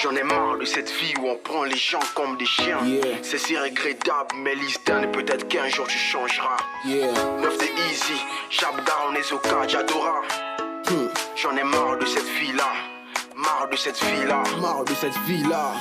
J'en ai marre de cette vie où on prend les gens comme des chiens. C'est si regrettable, mais l'histoire peut-être qu'un jour tu changeras. 9 de Easy, Jabgar, Nezoka, Jadora. J'en ai marre de cette vie-là. Marre de cette vie-là. Marre de cette vie-là.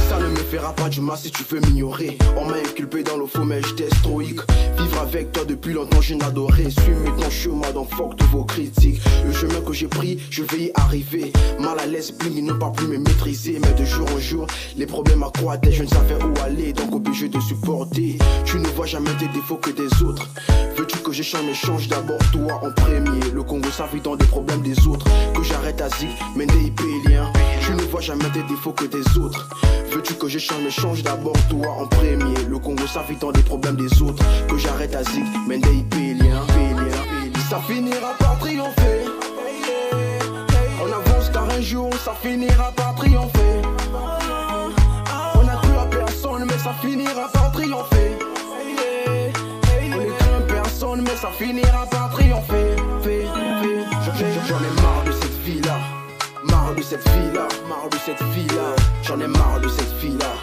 Ça ne me fera pas du mal si tu veux m'ignorer. On m'a inculpé dans le faux, mais j'étais stoïque. Vivre avec toi depuis longtemps, je n'adorais. Suis ton chemin, donc fuck tous vos critiques. Le chemin que j'ai pris, je vais y arriver. Mal à l'aise, bling, ne pas plus me maîtriser. Mais de jour en jour, les problèmes accroissaient. Je ne savais où aller, donc obligé de supporter. Tu ne vois jamais des défauts que des autres. Veux-tu que je change, mais change d'abord toi en premier. Le Congo s'avit dans des problèmes des autres. Que j'arrête à Zig, mais des péliens. Tu ne vois jamais des défauts que des autres. Veux-tu que je change, mais change d'abord toi en premier. Le Congo s'avit dans des problèmes des autres. Que j'arrête à Zig, mais des péliens. Ça finira par triompher. On avance car un jour ça finira par triompher. On n'a cru à personne, mais ça finira par triompher. On ne craint personne, mais ça finira par triompher. J'en ai marre de cette vie-là. Marre de cette vie-là, marre de cette vie-là. J'en ai marre de cette vie-là.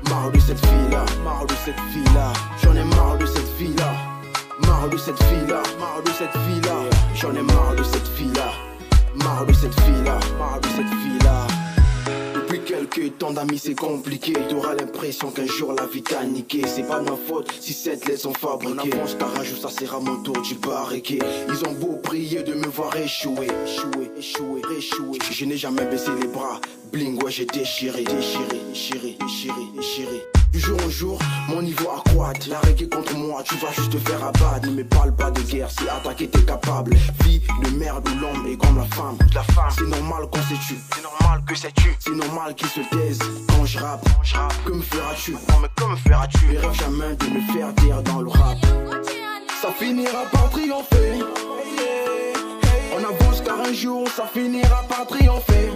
Marre de cette vie-là, marre de cette vie-là. J'en ai marre de cette vie-là. Marre de cette vie-là, marre de cette vie-là. J'en ai marre de cette vie-là. Marre de cette vie-là, marre de cette vie-là. Depuis quelques temps d'amis c'est compliqué. T'auras l'impression qu'un jour la vie t'a niqué. C'est pas ma faute si cette lettres sont fabriquées. On avance car un jour ça sera mon tour du barriquet. Ils ont beau prier de me voir échouer. Je n'ai jamais baissé les bras. Bling, ouais j'ai déchiré. Du jour au jour, mon niveau accroît. La reggae contre moi, tu vas juste te faire abattre. Ne me parle pas de guerre, si attaquer t'es capable. Vie de merde où l'homme est comme la femme. C'est normal qu'on se tue. C'est normal que sais-tu. C'est normal qu'ils se taisent quand je rappe. Que me feras-tu? Non mais que me feras-tu? Je rêve jamais de me faire taire dans le rap. Ça finira par triompher. On avance car un jour ça finira par triompher.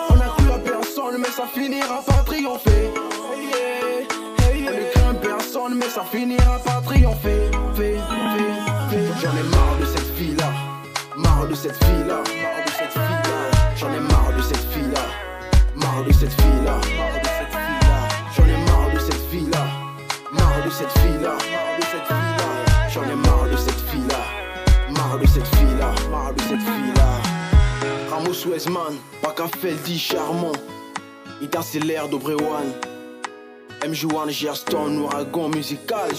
On n'a cru à personne mais ça finira par triompher. On ne craint personne mais ça finira par triompher. J'en ai marre de cette vie-là. Marre de cette vie-là. Marre de cette vie-là. J'en ai marre de cette vie-là. Marre de cette vie-là. Marre de cette vie-là. J'en ai marre de cette vie-là. Marre de cette vie-là. Marre de cette vie-là. J'en ai marre de cette vie-là. Marre de cette vie-là. Marre de cette vie-là. Ramos Westman, Pacafel dit charmant. Il accélère d'Obrewan. MJ1 Gerstone, ouragan musical.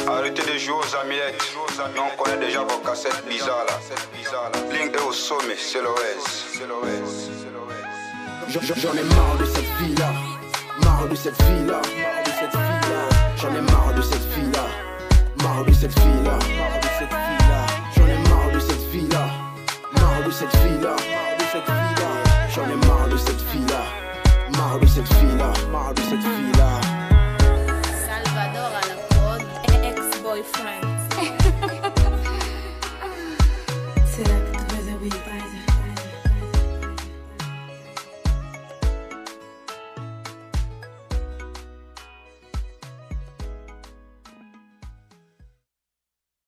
Arrêtez de jouer aux amiettes. Nous on connaît déjà vos cassettes bizarres là. Bling est au sommet, c'est l'OS. J'en ai marre de cette vie-là. Marre de cette vie-là. Marre de cette vie-là. J'en ai marre de cette vie-là. Marre de cette vie-là. Marre de cette vie-là. J'en ai marre de cette vie-là. Marre de cette vie-là. Marre de cette vie-là. J'en ai marre de cette vie-là. Marre de cette vie-là.